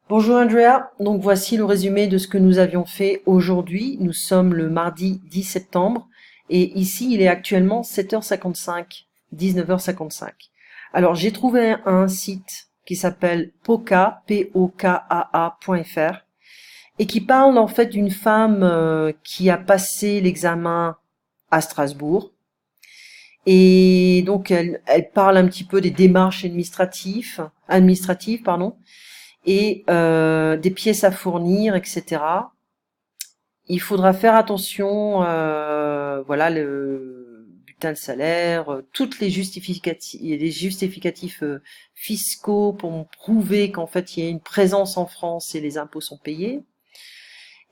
Bonjour Andrea, donc voici le résumé de ce que nous avions fait aujourd'hui. Nous sommes le mardi 10 septembre et ici il est actuellement 7h55, 19h55. Alors j'ai trouvé un site qui s'appelle poka, P-O-K-A-A.fr et qui parle en fait d'une femme qui a passé l'examen à Strasbourg. Et donc elle parle un petit peu des démarches administratives, pardon, et des pièces à fournir, etc. Il faudra faire attention, voilà, le bulletin de salaire, toutes les justificatifs fiscaux pour prouver qu'en fait il y a une présence en France et les impôts sont payés.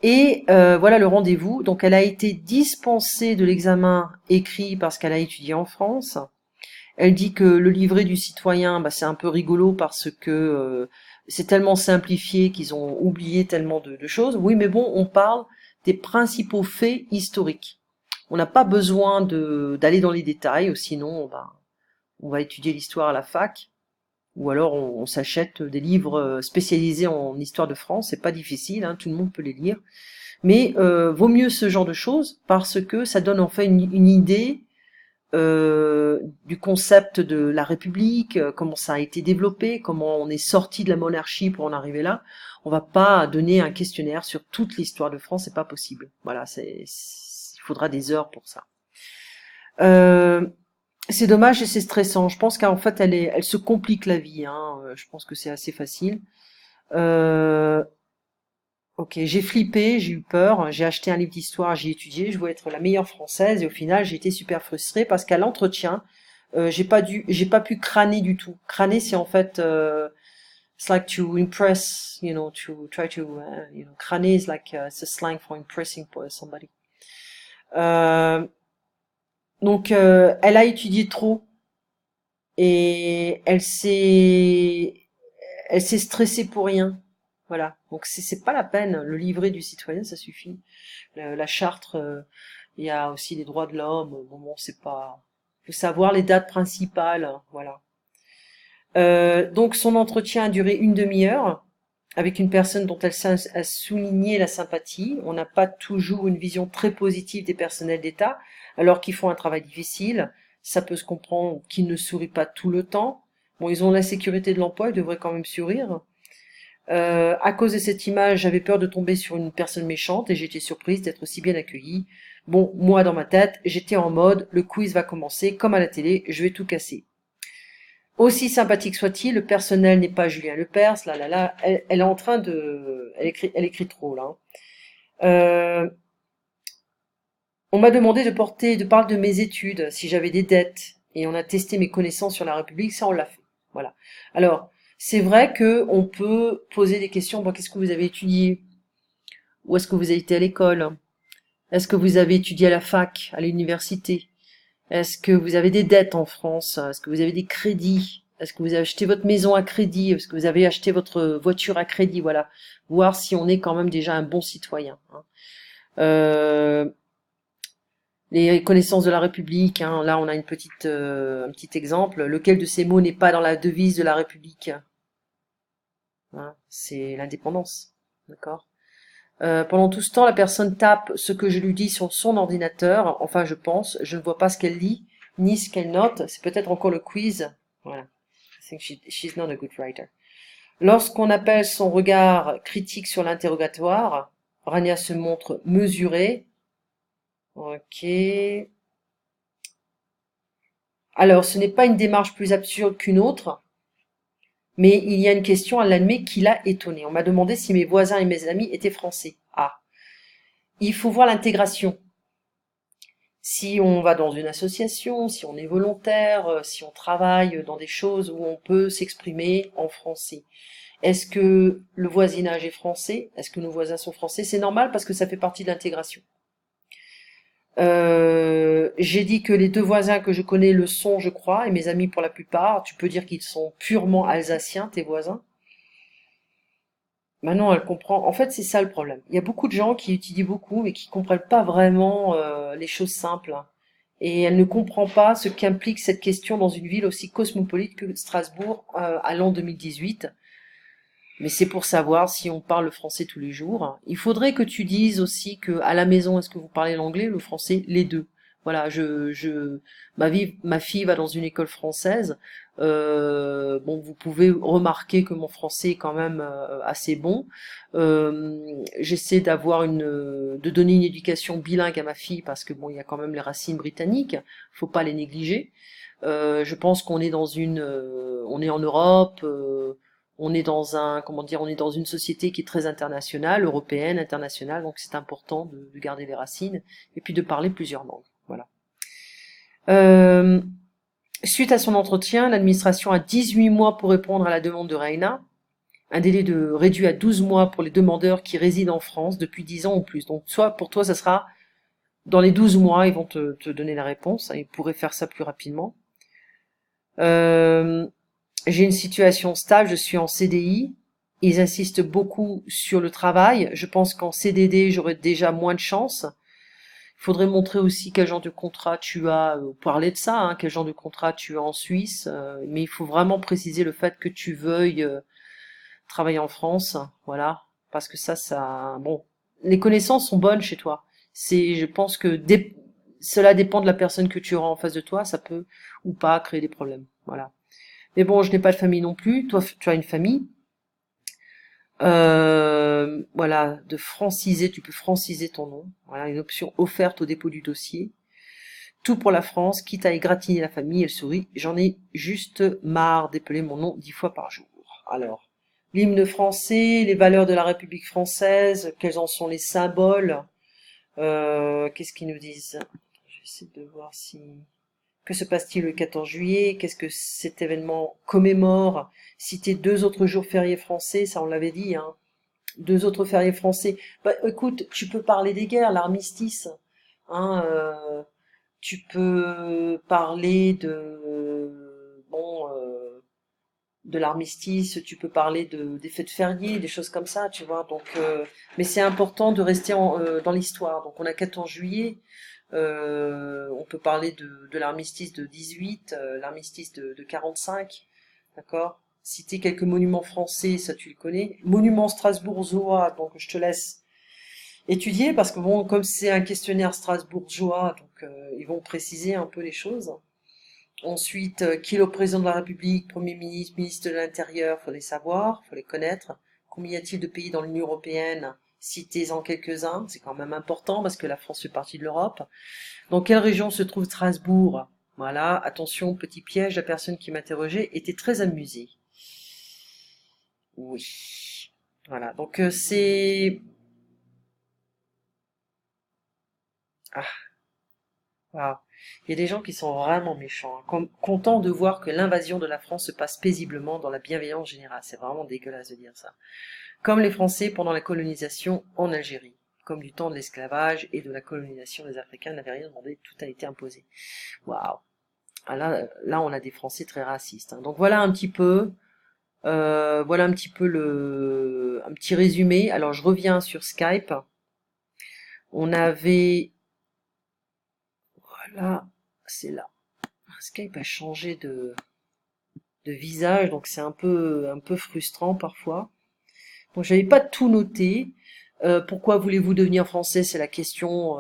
Et voilà le rendez-vous. Donc elle a été dispensée de l'examen écrit parce qu'elle a étudié en France. Elle dit que le livret du citoyen, bah, c'est un peu rigolo parce que c'est tellement simplifié qu'ils ont oublié tellement de choses. Oui, mais bon, on parle des principaux faits historiques. On n'a pas besoin d'aller dans les détails, sinon on va étudier l'histoire à la fac, ou alors on s'achète des livres spécialisés en histoire de France. C'est pas difficile, hein, tout le monde peut les lire. Mais vaut mieux ce genre de choses parce que ça donne en fait une idée du concept de la République, comment ça a été développé, comment on est sorti de la monarchie pour en arriver là. On va pas donner un questionnaire sur toute l'histoire de France, c'est pas possible. Voilà, il faudra des heures pour ça. Euh, c'est dommage et c'est stressant. Je pense qu'en fait, elle se complique la vie. Hein. Je pense que c'est assez facile. Euh, Ok, j'ai flippé, j'ai eu peur, j'ai acheté un livre d'histoire, j'ai étudié, je voulais être la meilleure française et au final j'ai été super frustrée parce qu'à l'entretien, j'ai pas pu crâner du tout. Crâner, c'est en fait, it's like to impress, to try to, crâner is like it's a slang for impressing somebody. Euh, donc elle a étudié trop et elle s'est stressée pour rien. Voilà. Donc c'est pas la peine. Le livret du citoyen, ça suffit. La charte, il y a aussi les droits de l'homme. Bon, c'est pas. Faut savoir les dates principales. Hein, voilà. Donc son entretien a duré une demi-heure avec une personne dont elle a souligné la sympathie. On n'a pas toujours une vision très positive des personnels d'État, alors qu'ils font un travail difficile. Ça peut se comprendre qu'ils ne sourient pas tout le temps. Bon, ils ont la sécurité de l'emploi, ils devraient quand même sourire. À cause de cette image, j'avais peur de tomber sur une personne méchante et j'étais surprise d'être aussi bien accueillie. Bon, moi dans ma tête, j'étais en mode, le quiz va commencer, comme à la télé, je vais tout casser. Aussi sympathique soit-il, le personnel n'est pas Julien Lepers, là, elle est en train de, elle écrit trop là. Hein. Euh, on m'a demandé de parler de mes études, si j'avais des dettes, et on a testé mes connaissances sur la République, ça on l'a fait. Voilà. Alors, c'est vrai que on peut poser des questions. Bon, qu'est-ce que vous avez étudié? Où est-ce que vous avez été à l'école? Est-ce que vous avez étudié à la fac, à l'université? Est-ce que vous avez des dettes en France? Est-ce que vous avez des crédits? Est-ce que vous avez acheté votre maison à crédit? Est-ce que vous avez acheté votre voiture à crédit? Voilà. Voir si on est quand même déjà un bon citoyen. Hein. Euh, les connaissances de la République, hein, là on a un petit exemple. Lequel de ces mots n'est pas dans la devise de la République? Hein, c'est l'indépendance. D'accord? Pendant tout ce temps, la personne tape ce que je lui dis sur son ordinateur. Enfin, je pense. Je ne vois pas ce qu'elle lit, ni ce qu'elle note. C'est peut-être encore le quiz. Voilà. I think she's not a good writer. Lorsqu'on appelle son regard critique sur l'interrogatoire, Rania se montre mesurée. Ok. Alors, ce n'est pas une démarche plus absurde qu'une autre, mais il y a une question, elle l'admet, qui l'a étonnée. On m'a demandé si mes voisins et mes amis étaient français. Ah. Il faut voir l'intégration. Si on va dans une association, si on est volontaire, si on travaille dans des choses où on peut s'exprimer en français. Est-ce que le voisinage est français? Est-ce que nos voisins sont français? C'est normal parce que ça fait partie de l'intégration. J'ai dit que les deux voisins que je connais le sont, je crois, et mes amis pour la plupart. Tu peux dire qu'ils sont purement alsaciens, tes voisins. Maintenant, elle comprend. En fait, c'est ça le problème. Il y a beaucoup de gens qui étudient beaucoup, mais qui comprennent pas vraiment les choses simples. Hein. Et elle ne comprend pas ce qu'implique cette question dans une ville aussi cosmopolite que Strasbourg à l'an 2018. Mais c'est pour savoir si on parle le français tous les jours. Il faudrait que tu dises aussi que à la maison, est-ce que vous parlez l'anglais, le français, les deux. Voilà, ma fille va dans une école française. Bon, vous pouvez remarquer que mon français est quand même assez bon. J'essaie de donner une éducation bilingue à ma fille parce que bon, il y a quand même les racines britanniques. Faut pas les négliger. Je pense qu'on est on est en Europe. On est dans comment dire, on est dans une société qui est très internationale, européenne, internationale, donc c'est important de garder les racines et puis de parler plusieurs langues. Voilà. Euh, Suite à son entretien, l'administration a 18 mois pour répondre à la demande de Reina, un délai réduit à 12 mois pour les demandeurs qui résident en France depuis 10 ans ou plus. Donc, soit pour toi, ça sera dans les 12 mois, ils vont te donner la réponse, hein, ils pourraient faire ça plus rapidement. J'ai une situation stable, je suis en CDI. Ils insistent beaucoup sur le travail. Je pense qu'en CDD, j'aurais déjà moins de chance. Il faudrait montrer aussi quel genre de contrat tu as, parler de ça, hein, quel genre de contrat tu as en Suisse. Mais il faut vraiment préciser le fait que tu veuilles travailler en France, voilà, parce que bon, les connaissances sont bonnes chez toi. Je pense que cela dépend de la personne que tu auras en face de toi, ça peut ou pas créer des problèmes, voilà. Mais bon, je n'ai pas de famille non plus. Toi, tu as une famille. Voilà, tu peux franciser ton nom. Voilà, une option offerte au dépôt du dossier. Tout pour la France, quitte à égratigner la famille. Elle sourit. J'en ai juste marre d'épeler mon nom 10 fois par jour. Alors, l'hymne français, les valeurs de la République française, quels en sont les symboles? Qu'est-ce qu'ils nous disent? J'essaie de voir si... Que se passe-t-il le 14 juillet? Qu'est-ce que cet événement commémore? Citer deux autres jours fériés français, ça on l'avait dit, hein. Deux autres fériés français. Bah, écoute, tu peux parler des guerres, l'armistice, hein, tu peux parler de l'armistice, tu peux parler des fêtes fériées, des choses comme ça, tu vois. Donc, mais c'est important de rester dans l'histoire. Donc, on a 14 juillet. On peut parler de l'armistice de 18, l'armistice de 45, d'accord? Citer quelques monuments français, ça tu le connais. Monuments strasbourgeois, donc je te laisse étudier parce que bon, comme c'est un questionnaire strasbourgeois, donc ils vont préciser un peu les choses. Ensuite, qui est le président de la République, Premier ministre, ministre de l'Intérieur, faut les savoir, faut les connaître. Combien y a-t-il de pays dans l'Union européenne? Citez-en quelques-uns, c'est quand même important parce que la France fait partie de l'Europe. Dans quelle région se trouve Strasbourg? Voilà, attention, petit piège, la personne qui m'interrogeait était très amusée. Oui. Voilà, donc c'est... Ah, waouh. Il y a des gens qui sont vraiment méchants, hein, contents de voir que l'invasion de la France se passe paisiblement dans la bienveillance générale. C'est vraiment dégueulasse de dire ça. Comme les Français pendant la colonisation en Algérie. Comme du temps de l'esclavage et de la colonisation, les Africains n'avaient rien demandé, tout a été imposé. Waouh. Ah là, on a des Français très racistes, hein. Donc voilà un petit peu un petit résumé. Alors je reviens sur Skype. On avait, voilà, c'est là. Skype a changé de visage, donc c'est un peu frustrant parfois. Donc j'avais pas tout noté. Pourquoi voulez-vous devenir français? C'est la question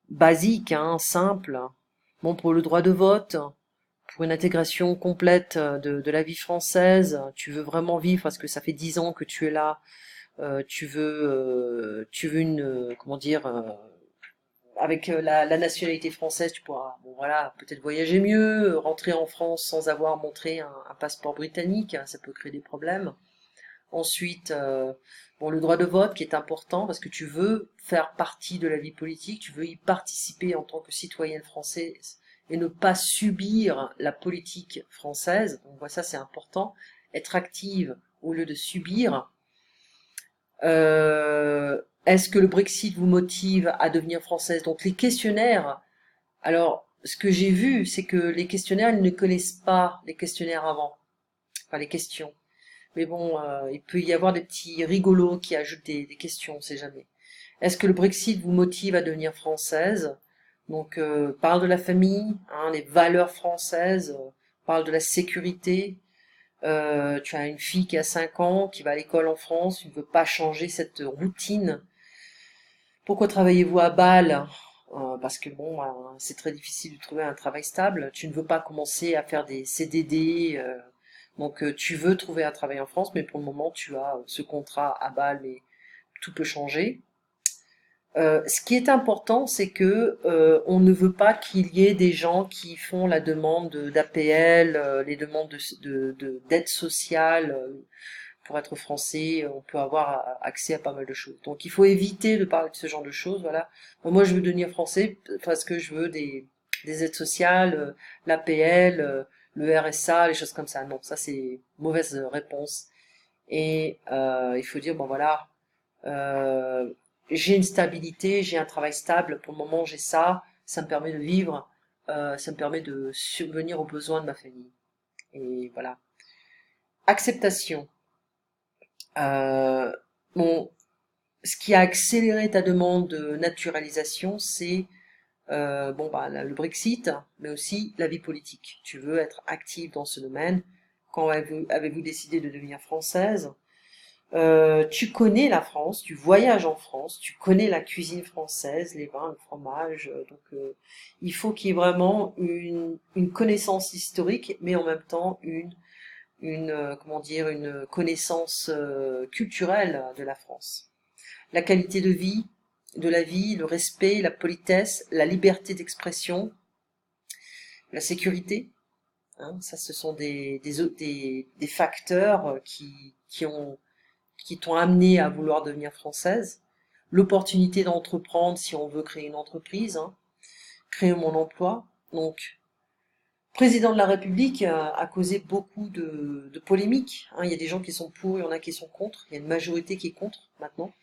basique, hein, simple. Bon, pour le droit de vote, pour une intégration complète de la vie française, tu veux vraiment vivre parce que ça fait 10 ans que tu es là. Tu veux comment dire, avec la nationalité française, tu pourras, bon voilà, peut-être voyager mieux, rentrer en France sans avoir montré un passeport britannique, hein, ça peut créer des problèmes. Ensuite, bon, le droit de vote qui est important parce que tu veux faire partie de la vie politique, tu veux y participer en tant que citoyenne française et ne pas subir la politique française. Donc voilà, ça c'est important. Être active au lieu de subir. Est-ce que le Brexit vous motive à devenir française? Donc les questionnaires, alors ce que j'ai vu, c'est que les questionnaires, ils ne connaissent pas les questionnaires avant, enfin les questions. Mais bon, il peut y avoir des petits rigolos qui ajoutent des questions, on sait jamais. Est-ce que le Brexit vous motive à devenir française? Donc parle de la famille, hein, les valeurs françaises, parle de la sécurité, Tu as une fille qui a 5 ans, qui va à l'école en France, tu ne veux pas changer cette routine. Pourquoi travaillez-vous à Bâle? Parce que bon, c'est très difficile de trouver un travail stable. Tu ne veux pas commencer à faire des CDD. Donc tu veux trouver un travail en France, mais pour le moment tu as ce contrat à Bâle, mais tout peut changer. Ce qui est important, c'est que on ne veut pas qu'il y ait des gens qui font la demande d'APL, les demandes d'aide sociale. Pour être français, on peut avoir accès à pas mal de choses. Donc il faut éviter de parler de ce genre de choses. Voilà. Moi, je veux devenir français parce que je veux des aides sociales, l'APL, le RSA, les choses comme ça. Non, ça c'est mauvaise réponse. Et il faut dire bon voilà. Euh, j'ai une stabilité, j'ai un travail stable, pour le moment j'ai ça, ça me permet de vivre, ça me permet de subvenir aux besoins de ma famille. Et voilà. Acceptation. Euh, bon, ce qui a accéléré ta demande de naturalisation, c'est bon bah le Brexit, mais aussi la vie politique. Tu veux être active dans ce domaine. Quand avez-vous décidé de devenir française? Tu connais la France, tu voyages en France, tu connais la cuisine française, les vins, le fromage. Donc, il faut qu'il y ait vraiment une connaissance historique, mais en même temps comment dire, une connaissance culturelle de la France. La qualité de la vie, le respect, la politesse, la liberté d'expression, la sécurité. Hein, ça, ce sont des facteurs qui t'ont amené à vouloir devenir française, l'opportunité d'entreprendre si on veut créer une entreprise, hein, créer mon emploi. Donc, président de la République a causé beaucoup de polémiques. Hein. Il y a des gens qui sont pour, il y en a qui sont contre. Il y a une majorité qui est contre maintenant.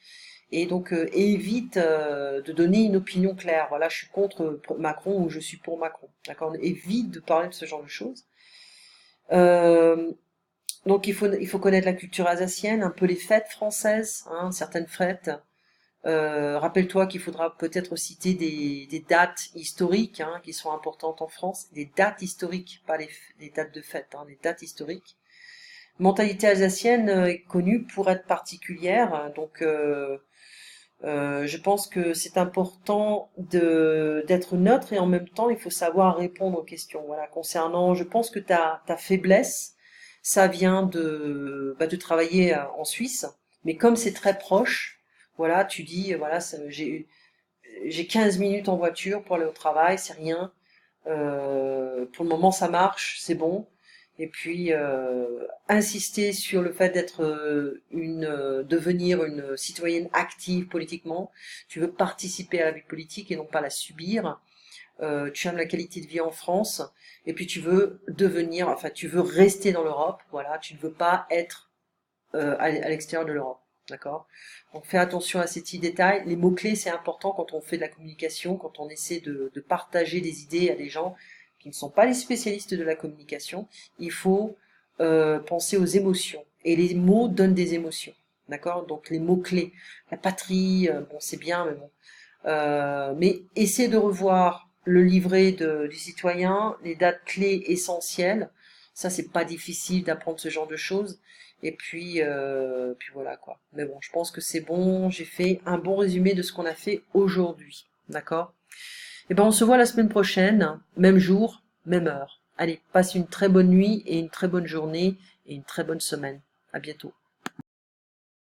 Et donc, évite de donner une opinion claire. Voilà, je suis contre Macron ou je suis pour Macron. D'accord? Évite de parler de ce genre de choses. Euh, Donc il faut connaître la culture alsacienne, un peu les fêtes françaises, hein, certaines fêtes. Rappelle-toi qu'il faudra peut-être citer des dates historiques hein, qui sont importantes en France, des dates historiques, pas les dates de fête, hein, des dates historiques. Mentalité alsacienne est connue pour être particulière, donc je pense que c'est important d'être neutre et en même temps il faut savoir répondre aux questions. Voilà, concernant, je pense que ta faiblesse, ça vient de travailler en Suisse, mais comme c'est très proche, voilà, tu dis voilà, j'ai 15 minutes en voiture pour aller au travail, c'est rien. Pour le moment, ça marche, c'est bon. Et puis, insister sur le fait d'être devenir une citoyenne active politiquement. Tu veux participer à la vie politique et non pas la subir. Tu aimes la qualité de vie en France. Et puis, tu veux rester dans l'Europe. Voilà, tu ne veux pas être à l'extérieur de l'Europe. D'accord? Donc fais attention à ces petits détails. Les mots-clés, c'est important quand on fait de la communication, quand on essaie de partager des idées à des gens qui ne sont pas les spécialistes de la communication. Il faut penser aux émotions. Et les mots donnent des émotions. D'accord? Donc les mots-clés. La patrie, bon c'est bien, mais bon. Mais essaie de revoir le livret du citoyen, les dates clés essentielles. Ça, c'est pas difficile d'apprendre ce genre de choses. Et puis voilà quoi. Mais bon, je pense que c'est bon. J'ai fait un bon résumé de ce qu'on a fait aujourd'hui. D'accord? Et ben, on se voit la semaine prochaine, même jour, même heure. Allez, passe une très bonne nuit et une très bonne journée et une très bonne semaine. À bientôt.